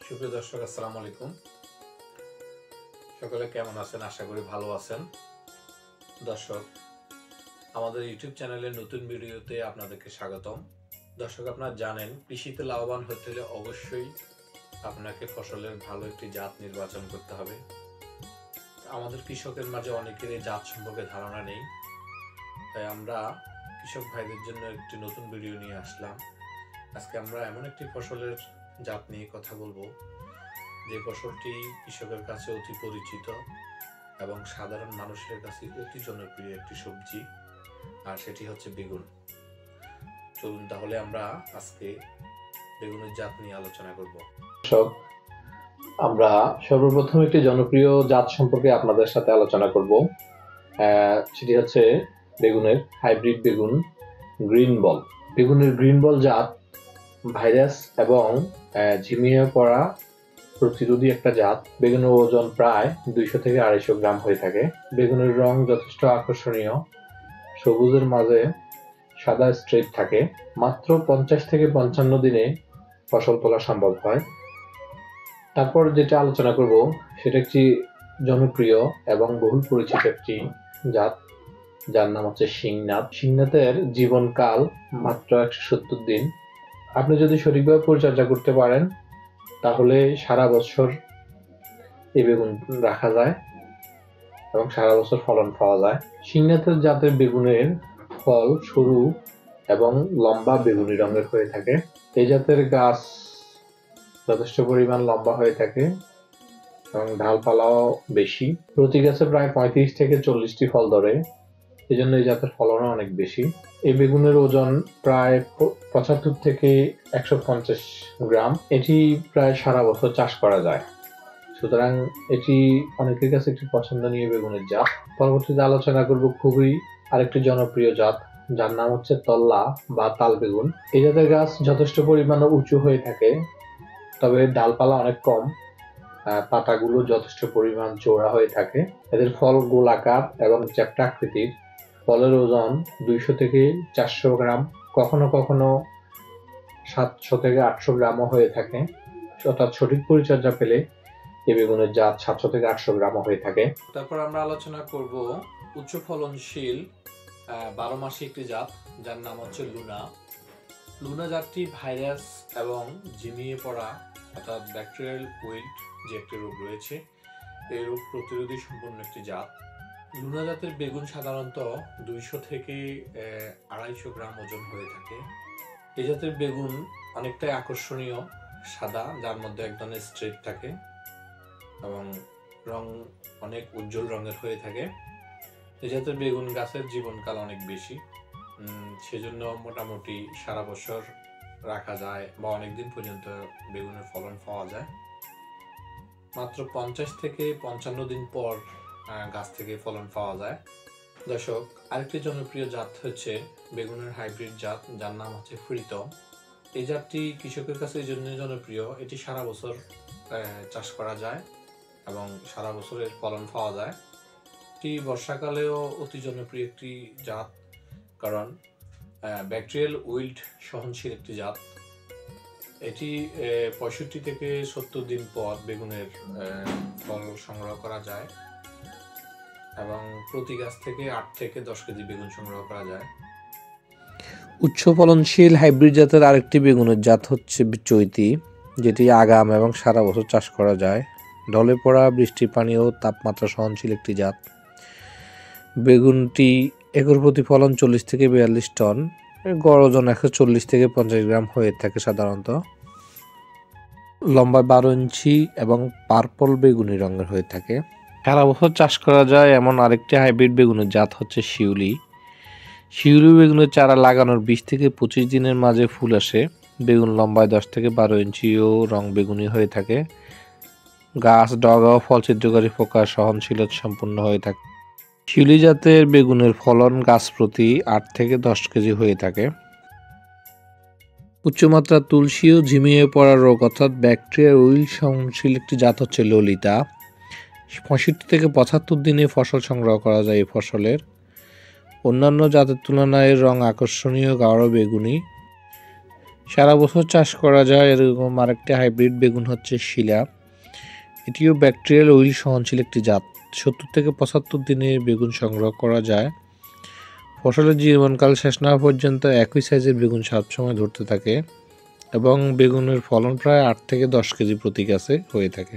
সুপ্রিয় দর্শক, আসসালামু আলাইকুম। সকলে কেমন আছেন? আশা করি ভালো আছেন। দর্শক, আমাদের ইউটিউব চ্যানেলের নতুন ভিডিওতে আপনাদেরকে স্বাগতম। দর্শক, আপনারা জানেন কৃষিতে লাভবান হতে হলে অবশ্যই আপনাকে ফসলের ভালো একটি জাত নির্বাচন করতে হবে। আমাদের কৃষকের মাঝে অনেকের এই জাত সম্পর্কে ধারণা নেই, তাই আমরা কৃষক ভাইদের জন্য একটি নতুন ভিডিও নিয়ে আসলাম। আজকে আমরা এমন একটি ফসলের জাত নিয়ে কথা বলবো যে ফসলটি কৃষকের কাছে অতি পরিচিত এবং সাধারণ মানুষের কাছে অতি জনপ্রিয় একটি সবজি, আর সেটি হচ্ছে বেগুন। চলুন তাহলে আমরা আজকে বেগুনের জাত নিয়ে আলোচনা করব। দর্শক, আমরা সর্বপ্রথম একটি জনপ্রিয় জাত সম্পর্কে আপনাদের সাথে আলোচনা করব। সেটি হচ্ছে বেগুনের হাইব্রিড বেগুন গ্রিন বল। বেগুনের গ্রিন বল জাত ভাইরাস এবং ঝিমিয়ে পড়া প্রতিরোধী একটা জাত। বেগুনের ওজন প্রায় 200 থেকে 250 গ্রাম হয়ে থাকে। বেগুনের রং যথেষ্ট আকর্ষণীয়, সবুজের মাঝে সাদা স্ট্রেপ থাকে। মাত্র 50 থেকে 55 দিনে ফসল তোলা সম্ভব হয়। তারপর যেটা আলোচনা করব সেটা একটি জনপ্রিয় এবং বহুল পরিচিত একটি জাত, যার নাম হচ্ছে শিংনাথ। শিংনাথের জীবনকাল মাত্র 170 দিন। আপনি যদি সঠিকভাবে পরিচর্যা করতে পারেন তাহলে সারা বছর এই বেগুন রাখা যায় এবং সারা বছর ফলন পাওয়া যায়। শিংনাথের জাতের বেগুনের ফল সরু এবং লম্বা বেগুনি রঙের হয়ে থাকে। এই জাতের গাছ যথেষ্ট পরিমাণ লম্বা হয়ে থাকে এবং ডালপালাও বেশি। প্রতি গাছে প্রায় 35 থেকে 40টি ফল ধরে, এই জন্য এই জাতের ফলনও অনেক বেশি। এই বেগুনের ওজন প্রায় 75 থেকে 150 গ্রাম। এটি প্রায় সারা বছর চাষ করা যায়, সুতরাং এটি অনেকের কাছে একটি পছন্দনীয় বেগুনের জাত। পরবর্তীতে আলোচনা করব খুবই আরেকটি জনপ্রিয় জাত, যার নাম হচ্ছে তল্লা বা তাল বেগুন। এই জাতের গাছ যথেষ্ট পরিমাণে উঁচু হয়ে থাকে, তবে ডালপালা অনেক কম। পাতাগুলো যথেষ্ট পরিমাণ চওড়া হয়ে থাকে। এদের ফল গোলাকার এবং চ্যাপ্টা আকৃতির। ফলের ওজন 200 থেকে 400 গ্রাম, কখনো কখনো 700 থেকে 800 গ্রামও হয়ে থাকে। অর্থাৎ সঠিক পরিচর্যা পেলে এই বেগুনের জাত 700 থেকে 800 গ্রামও হয়ে থাকে। তারপর আমরা আলোচনা করব উচ্চ ফলনশীল 12 মাসি একটি জাত, যার নাম হচ্ছে লুনা। লুনা জাতটি ভাইরাস এবং ঝিমিয়ে পড়া অর্থাৎ ব্যাকটেরিয়াল উইল্ট যে একটি রোগ রয়েছে, এই রোগ প্রতিরোধী সম্পন্ন একটি জাত। লুনা জাতের বেগুন সাধারণত 200 থেকে 250 গ্রাম ওজন হয়ে থাকে। এই জাতের বেগুন অনেকটাই আকর্ষণীয়, সাদা, যার মধ্যে এক ধরনের স্ট্রেপ থাকে এবং রং অনেক উজ্জ্বল রঙের হয়ে থাকে। এই জাতের বেগুন গাছের জীবনকাল অনেক বেশি, সেজন্য মোটামুটি সারা বছর রাখা যায় বা অনেকদিন পর্যন্ত বেগুনের ফলন পাওয়া যায়। মাত্র 50 থেকে 55 দিন পর গাছ থেকে ফলন পাওয়া যায়। দর্শক, আরেকটি জনপ্রিয় জাত হচ্ছে বেগুনের হাইব্রিড জাত, যার নাম হচ্ছে প্রীতম। এই জাতটি কৃষকের কাছে এই জন্য জনপ্রিয়, এটি সারা বছর চাষ করা যায় এবং সারা বছরের ফলন পাওয়া যায়। এটি বর্ষাকালেও অতি জনপ্রিয় একটি জাত, কারণ ব্যাকটেরিয়াল উইল্ট সহনশীল একটি জাত। এটি 65 থেকে 70 দিন পর বেগুনের ফল সংগ্রহ করা যায় এবং প্রতি গাছ থেকে 8 থেকে 10 কেজি বেগুন সংগ্রহ করা যায়। উচ্চ ফলনশীল হাইব্রিড জাতের আরেকটি বেগুনের জাত হচ্ছে চৈতি, যেটি আগাম এবং সারা বছর চাষ করা যায়। ঢলে পড়া, বৃষ্টির পানি ও তাপমাত্রা সহনশীল একটি জাত। বেগুনটি একর প্রতি ফলন 40 থেকে 42 টন, গড় ওজন 140 থেকে 50 গ্রাম হয়ে থাকে সাধারণত। লম্বায় 12 ইঞ্চি এবং পার্পল বেগুনি রঙের হয়ে থাকে। সারা বছর চাষ করা যায় এমন আরেকটি হাইব্রিড বেগুনের জাত হচ্ছে শিউলি। শিউলি বেগুনের চারা লাগানোর 20 থেকে 25 দিনের মাঝে ফুল আসে। বেগুন লম্বায় 10 থেকে 12 ইঞ্চি ও রং বেগুনি হয়ে থাকে। গাছ, ডগা ও ফল ছিদ্রকারী পোকা সহনশীলতা সম্পন্ন হয়ে থাকে। শিউলি জাতের বেগুনের ফলন গাছ প্রতি 8 থেকে 10 কেজি হয়ে থাকে। উচ্চমাত্রা তুলসী ও ঝিমিয়ে পড়া রোগ অর্থাৎ ব্যাকটেরিয়া উইল সহনশীল একটি জাত হচ্ছে ললিতা। 65 থেকে 75 দিনে ফসল সংগ্রহ করা যায় এই ফসলের। অন্যান্য জাতের তুলনায় রং আকর্ষণীয়, গাঢ় বেগুনি। সারা বছর চাষ করা যায় এরকম আরেকটি হাইব্রিড বেগুন হচ্ছে শিলা। এটিও ব্যাকটেরিয়াল উইল সহনশীল একটি জাত। 70 থেকে 75 দিনে বেগুন সংগ্রহ করা যায়। ফসলের জীবনকাল শেষ না হওয়া পর্যন্ত একই সাইজের বেগুন সবসময় ধরতে থাকে এবং বেগুনের ফলন প্রায় 8 থেকে 10 কেজি প্রতি গাছে হয়ে থাকে।